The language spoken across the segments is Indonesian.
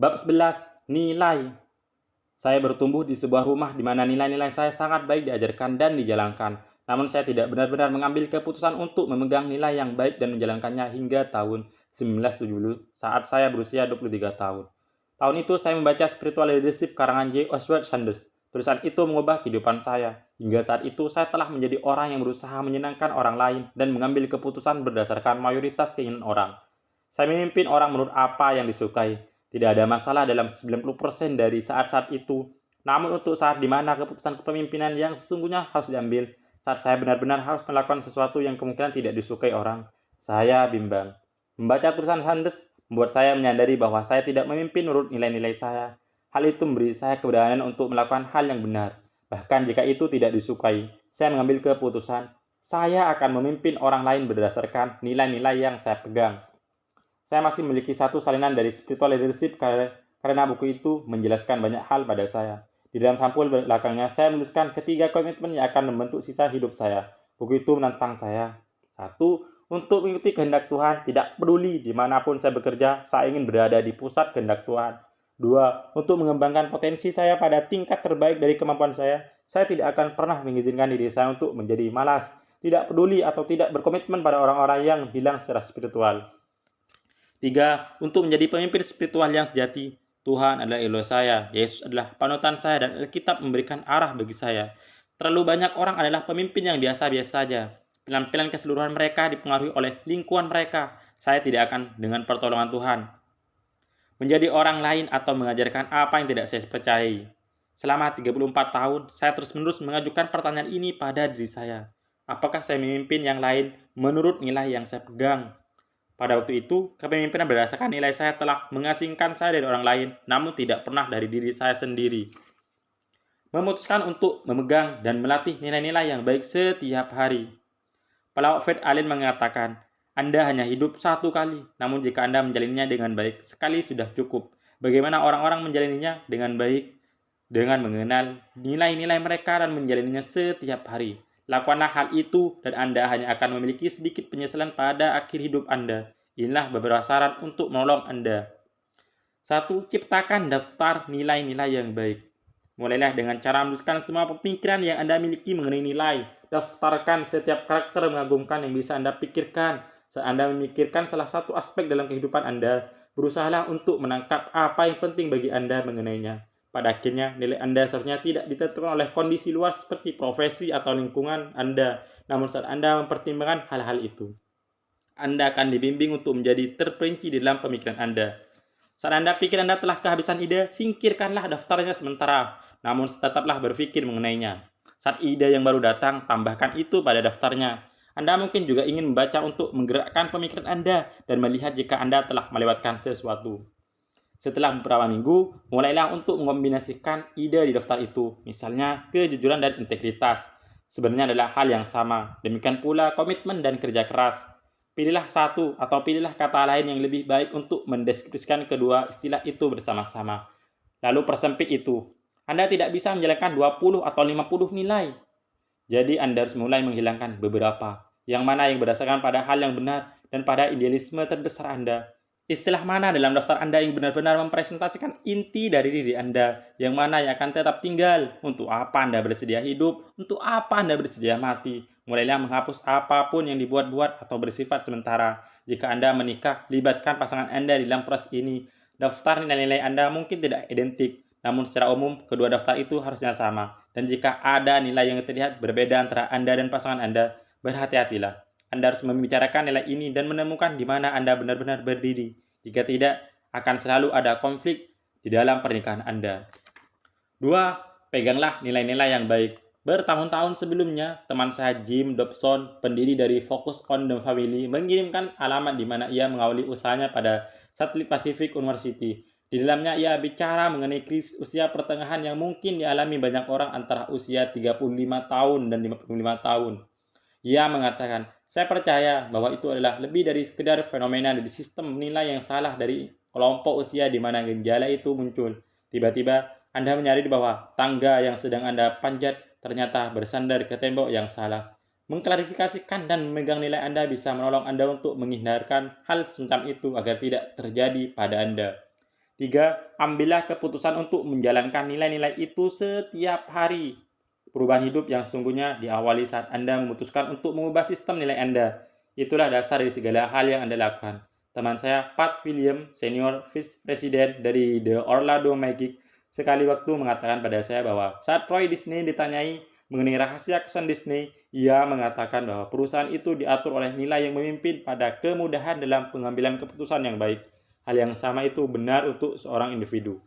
Bab 11. Nilai. Saya bertumbuh di sebuah rumah di mana nilai-nilai saya sangat baik diajarkan dan dijalankan. Namun saya tidak benar-benar mengambil keputusan untuk memegang nilai yang baik dan menjalankannya hingga tahun 1970 saat saya berusia 23 tahun. Tahun itu saya membaca Spiritual Leadership karangan J. Oswald Sanders. Tulisan itu mengubah kehidupan saya. Hingga saat itu saya telah menjadi orang yang berusaha menyenangkan orang lain dan mengambil keputusan berdasarkan mayoritas keinginan orang. Saya memimpin orang menurut apa yang disukai. Tidak ada masalah dalam 90% dari saat-saat itu. Namun untuk saat di mana keputusan kepemimpinan yang sesungguhnya harus diambil, saat saya benar-benar harus melakukan sesuatu yang kemungkinan tidak disukai orang, saya bimbang. Membaca tulisan Sanders membuat saya menyadari bahwa saya tidak memimpin menurut nilai-nilai saya. Hal itu memberi saya keberanian untuk melakukan hal yang benar. Bahkan jika itu tidak disukai, saya mengambil keputusan, saya akan memimpin orang lain berdasarkan nilai-nilai yang saya pegang. Saya masih memiliki satu salinan dari Spiritual Leadership karena buku itu menjelaskan banyak hal pada saya. Di dalam sampul belakangnya, saya menuliskan ketiga komitmen yang akan membentuk sisa hidup saya. Buku itu menantang saya. 1. Untuk mengikuti kehendak Tuhan, tidak peduli dimanapun saya bekerja, saya ingin berada di pusat kehendak Tuhan. 2. Untuk mengembangkan potensi saya pada tingkat terbaik dari kemampuan saya tidak akan pernah mengizinkan diri saya untuk menjadi malas, tidak peduli atau tidak berkomitmen pada orang-orang yang hilang secara spiritual. 3. Untuk menjadi pemimpin spiritual yang sejati, Tuhan adalah idola saya, Yesus adalah panutan saya, dan Alkitab memberikan arah bagi saya. Terlalu banyak orang adalah pemimpin yang biasa-biasa saja. Penampilan keseluruhan mereka dipengaruhi oleh lingkungan mereka. Saya tidak akan dengan pertolongan Tuhan menjadi orang lain atau mengajarkan apa yang tidak saya percayai. Selama 34 tahun, saya terus-menerus mengajukan pertanyaan ini pada diri saya. Apakah saya memimpin yang lain menurut nilai yang saya pegang? Pada waktu itu, kepemimpinan berdasarkan nilai saya telah mengasingkan saya dari orang lain, namun tidak pernah dari diri saya sendiri. Memutuskan untuk memegang dan melatih nilai-nilai yang baik setiap hari. Pelawak Fred Allen mengatakan, Anda hanya hidup satu kali, namun jika Anda menjalaninya dengan baik, sekali sudah cukup. Bagaimana orang-orang menjalaninya dengan baik? Dengan mengenal nilai-nilai mereka dan menjalaninya setiap hari. Lakukanlah hal itu dan Anda hanya akan memiliki sedikit penyesalan pada akhir hidup Anda. Inilah beberapa saran untuk menolong Anda. 1. Ciptakan daftar nilai-nilai yang baik. Mulailah dengan cara menuliskan semua pemikiran yang Anda miliki mengenai nilai. Daftarkan setiap karakter mengagumkan yang bisa Anda pikirkan. Saat Anda memikirkan salah satu aspek dalam kehidupan Anda, berusahalah untuk menangkap apa yang penting bagi Anda mengenainya. Pada akhirnya, nilai Anda seharusnya tidak ditentukan oleh kondisi luar seperti profesi atau lingkungan Anda. Namun saat Anda mempertimbangkan hal-hal itu, Anda akan dibimbing untuk menjadi terperinci di dalam pemikiran Anda. Saat Anda pikir Anda telah kehabisan ide, singkirkanlah daftarnya sementara, namun tetaplah berpikir mengenainya. Saat ide yang baru datang, tambahkan itu pada daftarnya. Anda mungkin juga ingin membaca untuk menggerakkan pemikiran Anda dan melihat jika Anda telah melewatkan sesuatu. Setelah beberapa minggu, mulailah untuk mengombinasikan ide di daftar itu, misalnya kejujuran dan integritas. Sebenarnya adalah hal yang sama, demikian pula komitmen dan kerja keras. Pilihlah satu atau pilihlah kata lain yang lebih baik untuk mendeskripsikan kedua istilah itu bersama-sama. Lalu persempit itu. Anda tidak bisa menjalankan 20 atau 50 nilai. Jadi Anda harus mulai menghilangkan beberapa. Yang mana yang berdasarkan pada hal yang benar dan pada idealisme terbesar Anda. Istilah mana dalam daftar Anda yang benar-benar mempresentasikan inti dari diri Anda? Yang mana yang akan tetap tinggal? Untuk apa Anda bersedia hidup? Untuk apa Anda bersedia mati? Mulailah menghapus apapun yang dibuat-buat atau bersifat sementara. Jika Anda menikah, libatkan pasangan Anda di dalam proses ini. Daftar nilai-nilai Anda mungkin tidak identik, namun secara umum kedua daftar itu harusnya sama. Dan jika ada nilai yang terlihat berbeda antara Anda dan pasangan Anda, berhati-hatilah. Anda harus membicarakan nilai ini dan menemukan di mana Anda benar-benar berdiri. Jika tidak, akan selalu ada konflik di dalam pernikahan Anda. 2. Peganglah nilai-nilai yang baik. Bertahun-tahun sebelumnya, teman saya Jim Dobson, pendiri dari Focus on the Family, mengirimkan alamat di mana ia mengawali usahanya pada Satelit Pacific University. Di dalamnya ia bicara mengenai krisis usia pertengahan yang mungkin dialami banyak orang antara usia 35 tahun dan 55 tahun. Ia mengatakan, saya percaya bahwa itu adalah lebih dari sekedar fenomena dari sistem nilai yang salah dari kelompok usia di mana gejala itu muncul. Tiba-tiba, Anda menyadari bahwa tangga yang sedang Anda panjat ternyata bersandar ke tembok yang salah. Mengklarifikasikan dan memegang nilai Anda bisa menolong Anda untuk menghindarkan hal semacam itu agar tidak terjadi pada Anda. 3. Ambillah keputusan untuk menjalankan nilai-nilai itu setiap hari. Perubahan hidup yang sesungguhnya diawali saat Anda memutuskan untuk mengubah sistem nilai Anda. Itulah dasar dari segala hal yang Anda lakukan. Teman saya, Pat William, Senior Vice President dari The Orlando Magic, sekali waktu mengatakan pada saya bahwa saat Troy Disney ditanyai mengenai rahasia kesan Disney, ia mengatakan bahwa perusahaan itu diatur oleh nilai yang memimpin pada kemudahan dalam pengambilan keputusan yang baik. Hal yang sama itu benar untuk seorang individu.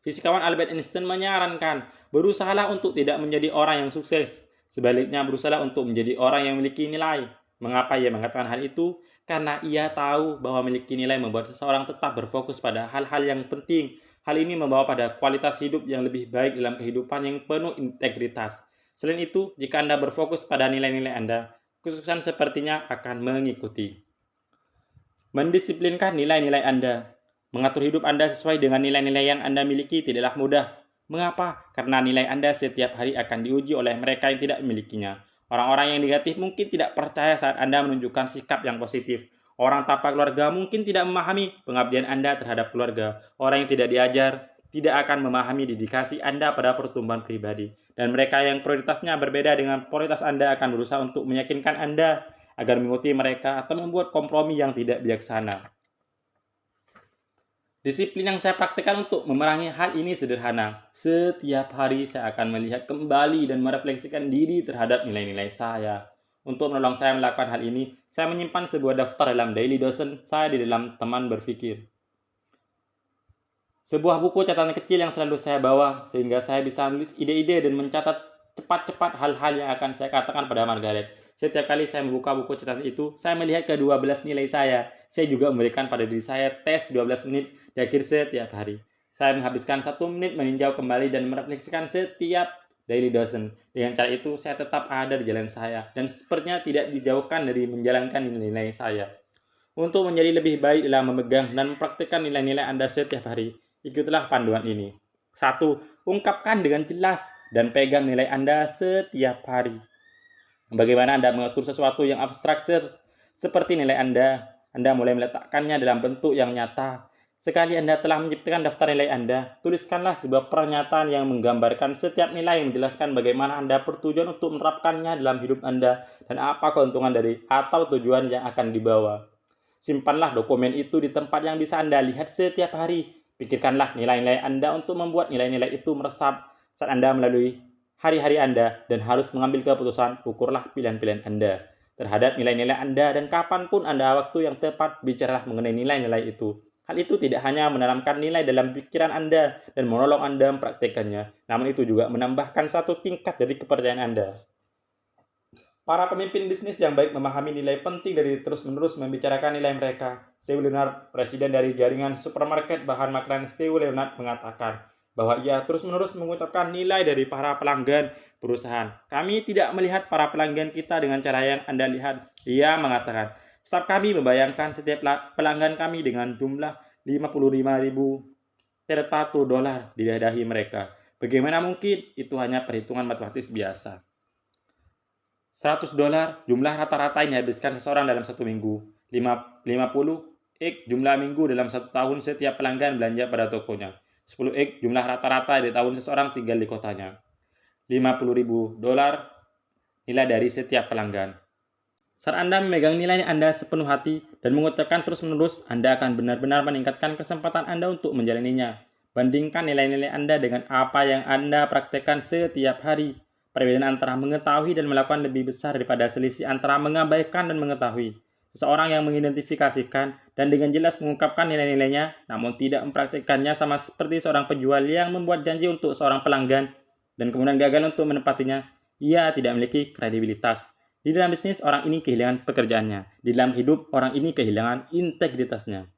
Fisikawan Albert Einstein menyarankan, berusahalah untuk tidak menjadi orang yang sukses. Sebaliknya, berusahalah untuk menjadi orang yang memiliki nilai. Mengapa ia mengatakan hal itu? Karena ia tahu bahwa memiliki nilai membuat seseorang tetap berfokus pada hal-hal yang penting. Hal ini membawa pada kualitas hidup yang lebih baik dalam kehidupan yang penuh integritas. Selain itu, jika Anda berfokus pada nilai-nilai Anda, kesuksesan sepertinya akan mengikuti. Mendisiplinkan nilai-nilai Anda. Mengatur hidup Anda sesuai dengan nilai-nilai yang Anda miliki tidaklah mudah. Mengapa? Karena nilai Anda setiap hari akan diuji oleh mereka yang tidak memilikinya. Orang-orang yang negatif mungkin tidak percaya saat Anda menunjukkan sikap yang positif. Orang tanpa keluarga mungkin tidak memahami pengabdian Anda terhadap keluarga. Orang yang tidak diajar tidak akan memahami dedikasi Anda pada pertumbuhan pribadi. Dan mereka yang prioritasnya berbeda dengan prioritas Anda akan berusaha untuk meyakinkan Anda agar mengikuti mereka atau membuat kompromi yang tidak bijaksana. Disiplin yang saya praktikkan untuk memerangi hal ini sederhana. Setiap hari saya akan melihat kembali dan merefleksikan diri terhadap nilai-nilai saya. Untuk menolong saya melakukan hal ini, saya menyimpan sebuah daftar dalam daily dozen saya di dalam teman berpikir. Sebuah buku catatan kecil yang selalu saya bawa, sehingga saya bisa menulis ide-ide dan mencatat cepat-cepat hal-hal yang akan saya katakan pada Margaret. Setiap kali saya membuka buku catatan itu, saya melihat ke-12 nilai saya. Saya juga memberikan pada diri saya tes 12 menit di akhir setiap hari. Saya menghabiskan 1 menit meninjau kembali dan merefleksikan setiap daily dozen. Dengan cara itu, saya tetap ada di jalan saya dan sepertinya tidak dijauhkan dari menjalankan nilai-nilai saya. Untuk menjadi lebih baik dalam memegang dan mempraktikkan nilai-nilai Anda setiap hari, ikutilah panduan ini. 1. Ungkapkan dengan jelas dan pegang nilai Anda setiap hari. Bagaimana Anda mengatur sesuatu yang abstrak seperti nilai Anda? Anda mulai meletakkannya dalam bentuk yang nyata. Sekali Anda telah menciptakan daftar nilai Anda, tuliskanlah sebuah pernyataan yang menggambarkan setiap nilai yang menjelaskan bagaimana Anda bertujuan untuk menerapkannya dalam hidup Anda dan apa keuntungan dari atau tujuan yang akan dibawa. Simpanlah dokumen itu di tempat yang bisa Anda lihat setiap hari. Pikirkanlah nilai-nilai Anda untuk membuat nilai-nilai itu meresap saat Anda melalui hari-hari Anda dan harus mengambil keputusan. Ukurlah pilihan-pilihan Anda terhadap nilai-nilai Anda dan kapanpun Anda waktu yang tepat bicaralah mengenai nilai-nilai itu. Hal itu tidak hanya menanamkan nilai dalam pikiran Anda dan menolong Anda mempraktikkannya, namun itu juga menambahkan satu tingkat dari kepercayaan Anda. Para pemimpin bisnis yang baik memahami nilai penting dari terus-menerus membicarakan nilai mereka. Steve Leonard, presiden dari jaringan supermarket bahan makanan Steve Leonard, mengatakan bahwa ia terus-menerus mengucapkan nilai dari para pelanggan perusahaan. Kami tidak melihat para pelanggan kita dengan cara yang Anda lihat. Ia mengatakan, staf kami membayangkan setiap pelanggan kami dengan jumlah 55.000 tertatu dolar di dahi mereka. Bagaimana mungkin? Itu hanya perhitungan matematis biasa. 100 dolar jumlah rata-rata yang dihabiskan seseorang dalam satu minggu. 50 X jumlah minggu dalam satu tahun setiap pelanggan belanja pada tokonya. 10 X jumlah rata-rata di tahun seseorang tinggal di kotanya. 50.000 dolar nilai dari setiap pelanggan. Saat Anda memegang nilai Anda sepenuh hati dan mengucapkan terus-menerus, Anda akan benar-benar meningkatkan kesempatan Anda untuk menjalaninya. Bandingkan nilai-nilai Anda dengan apa yang Anda praktekkan setiap hari. Perbedaan antara mengetahui dan melakukan lebih besar daripada selisih antara mengabaikan dan mengetahui. Seseorang yang mengidentifikasikan dan dengan jelas mengungkapkan nilai-nilainya, namun tidak mempraktikkannya, sama seperti seorang penjual yang membuat janji untuk seorang pelanggan dan kemudian gagal untuk menepatinya. Ia tidak memiliki kredibilitas. Di dalam bisnis, orang ini kehilangan pekerjaannya. Di dalam hidup, orang ini kehilangan integritasnya.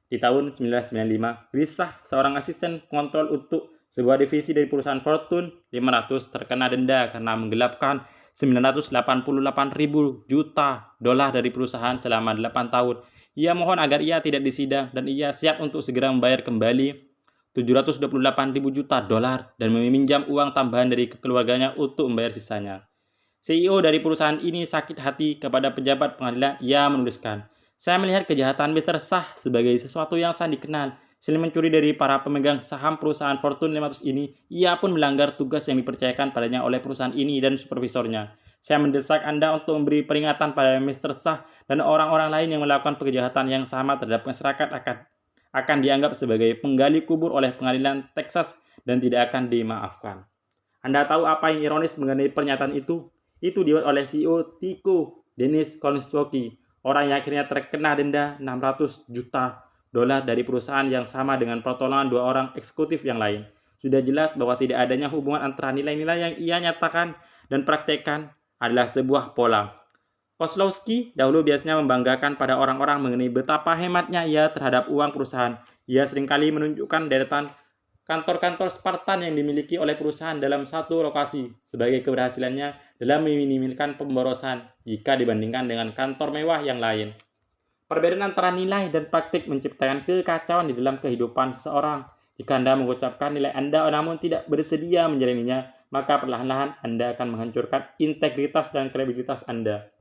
Di tahun 1995, Grisah, seorang asisten pengontrol untuk sebuah divisi dari perusahaan Fortune 500, terkena denda karena menggelapkan 988.000 juta dolar dari perusahaan selama 8 tahun. Ia mohon agar ia tidak disidang dan ia siap untuk segera membayar kembali 728.000 juta dolar dan meminjam uang tambahan dari keluarganya untuk membayar sisanya. CEO dari perusahaan ini sakit hati kepada pejabat pengadilan. Ia menuliskan, "Saya melihat kejahatan Mr. Shah sebagai sesuatu yang sangat dikenal. Selain mencuri dari para pemegang saham perusahaan Fortune 500 ini, ia pun melanggar tugas yang dipercayakan padanya oleh perusahaan ini dan supervisornya. Saya mendesak Anda untuk memberi peringatan pada Mr. Shah dan orang-orang lain yang melakukan kejahatan yang sama terhadap masyarakat akan dianggap sebagai penggali kubur oleh pengadilan Texas dan tidak akan dimaafkan. Anda tahu apa yang ironis mengenai pernyataan itu? Itu dibuat oleh CEO Tyco, Dennis Konstocky, orang yang akhirnya terkena denda 600 juta dolar dari perusahaan yang sama dengan pertolongan dua orang eksekutif yang lain. Sudah jelas bahwa tidak adanya hubungan antara nilai-nilai yang ia nyatakan dan praktekkan adalah sebuah pola. Kozlowski dahulu biasanya membanggakan pada orang-orang mengenai betapa hematnya ia terhadap uang perusahaan. Ia seringkali menunjukkan deretan kantor-kantor Spartan yang dimiliki oleh perusahaan dalam satu lokasi sebagai keberhasilannya dalam meminimaliskan pemborosan jika dibandingkan dengan kantor mewah yang lain. Perbedaan antara nilai dan praktik menciptakan kekacauan di dalam kehidupan seseorang. Jika Anda mengucapkan nilai Anda namun tidak bersedia menjalaninya, maka perlahan-lahan Anda akan menghancurkan integritas dan kredibilitas Anda.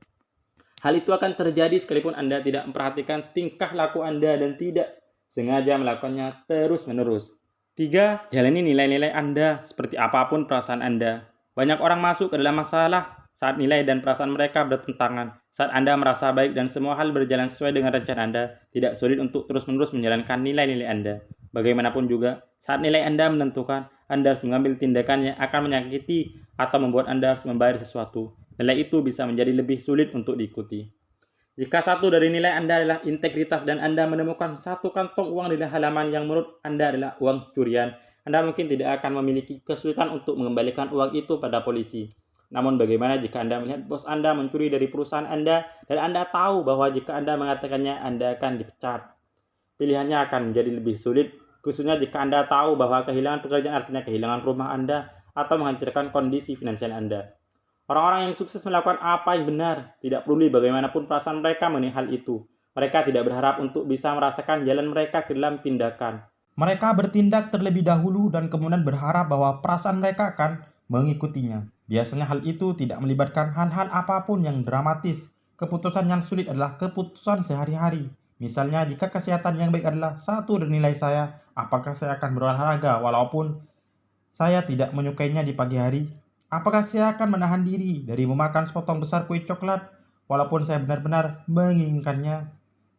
Hal itu akan terjadi sekalipun Anda tidak memperhatikan tingkah laku Anda dan tidak sengaja melakukannya terus-menerus. 3. Jalani nilai-nilai Anda seperti apapun perasaan Anda. Banyak orang masuk ke dalam masalah saat nilai dan perasaan mereka bertentangan. Saat Anda merasa baik dan semua hal berjalan sesuai dengan rencana Anda, tidak sulit untuk terus-menerus menjalankan nilai-nilai Anda. Bagaimanapun juga, saat nilai Anda menentukan, Anda harus mengambil tindakan yang akan menyakiti atau membuat Anda harus membayar sesuatu. Nilai itu bisa menjadi lebih sulit untuk diikuti. Jika satu dari nilai Anda adalah integritas dan Anda menemukan satu kantong uang di halaman yang menurut Anda adalah uang curian, Anda mungkin tidak akan memiliki kesulitan untuk mengembalikan uang itu pada polisi. Namun bagaimana jika Anda melihat bos Anda mencuri dari perusahaan Anda dan Anda tahu bahwa jika Anda mengatakannya Anda akan dipecat? Pilihannya akan menjadi lebih sulit, khususnya jika Anda tahu bahwa kehilangan pekerjaan artinya kehilangan rumah Anda atau menghancurkan kondisi finansial Anda. Orang-orang yang sukses melakukan apa yang benar, tidak peduli bagaimanapun perasaan mereka mengenai hal itu. Mereka tidak berharap untuk bisa merasakan jalan mereka ke dalam tindakan. Mereka bertindak terlebih dahulu dan kemudian berharap bahwa perasaan mereka akan mengikutinya. Biasanya hal itu tidak melibatkan hal-hal apapun yang dramatis. Keputusan yang sulit adalah keputusan sehari-hari. Misalnya, jika kesehatan yang baik adalah satu dari nilai saya, apakah saya akan berolahraga walaupun saya tidak menyukainya di pagi hari? Apakah saya akan menahan diri dari memakan sepotong besar kue coklat walaupun saya benar-benar menginginkannya?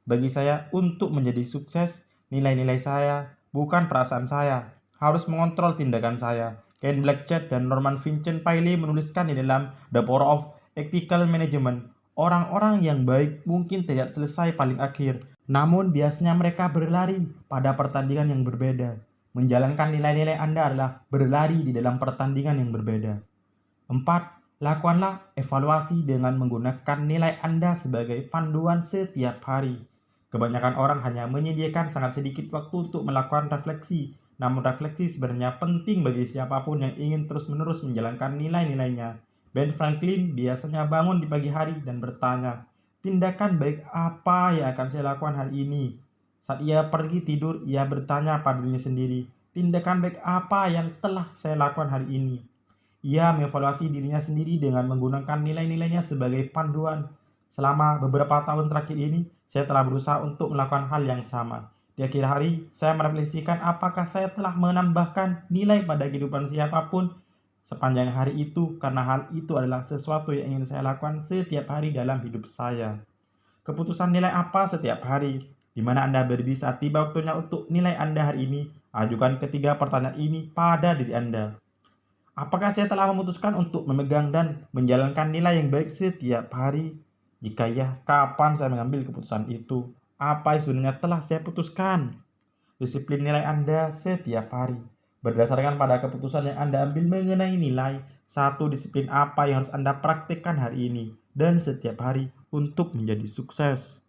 Bagi saya, untuk menjadi sukses, nilai-nilai saya, bukan perasaan saya, harus mengontrol tindakan saya. Ken Blanchett dan Norman Vincent Peale menuliskan di dalam The Power of Ethical Management, orang-orang yang baik mungkin tidak selesai paling akhir, namun biasanya mereka berlari pada pertandingan yang berbeda. Menjalankan nilai-nilai Anda adalah berlari di dalam pertandingan yang berbeda. 4. Lakukanlah evaluasi dengan menggunakan nilai Anda sebagai panduan setiap hari. Kebanyakan orang hanya menyediakan sangat sedikit waktu untuk melakukan refleksi. Namun refleksi sebenarnya penting bagi siapapun yang ingin terus-menerus menjalankan nilai-nilainya. Ben Franklin biasanya bangun di pagi hari dan bertanya, tindakan baik apa yang akan saya lakukan hari ini? Saat ia pergi tidur, ia bertanya pada dirinya sendiri, tindakan baik apa yang telah saya lakukan hari ini? Ia mengevaluasi dirinya sendiri dengan menggunakan nilai-nilainya sebagai panduan. Selama beberapa tahun terakhir ini, saya telah berusaha untuk melakukan hal yang sama. Di akhir hari, saya merefleksikan apakah saya telah menambahkan nilai pada kehidupan siapapun sepanjang hari itu, karena hal itu adalah sesuatu yang ingin saya lakukan setiap hari dalam hidup saya. Keputusan nilai apa setiap hari? Di mana Anda berdiri saat tiba waktunya untuk nilai Anda hari ini? Ajukan ketiga pertanyaan ini pada diri Anda. Apakah saya telah memutuskan untuk memegang dan menjalankan nilai yang baik setiap hari? Jika ya, kapan saya mengambil keputusan itu? Apa yang sebenarnya telah saya putuskan? Disiplin nilai Anda setiap hari. Berdasarkan pada keputusan yang Anda ambil mengenai nilai, satu disiplin apa yang harus Anda praktikkan hari ini dan setiap hari untuk menjadi sukses.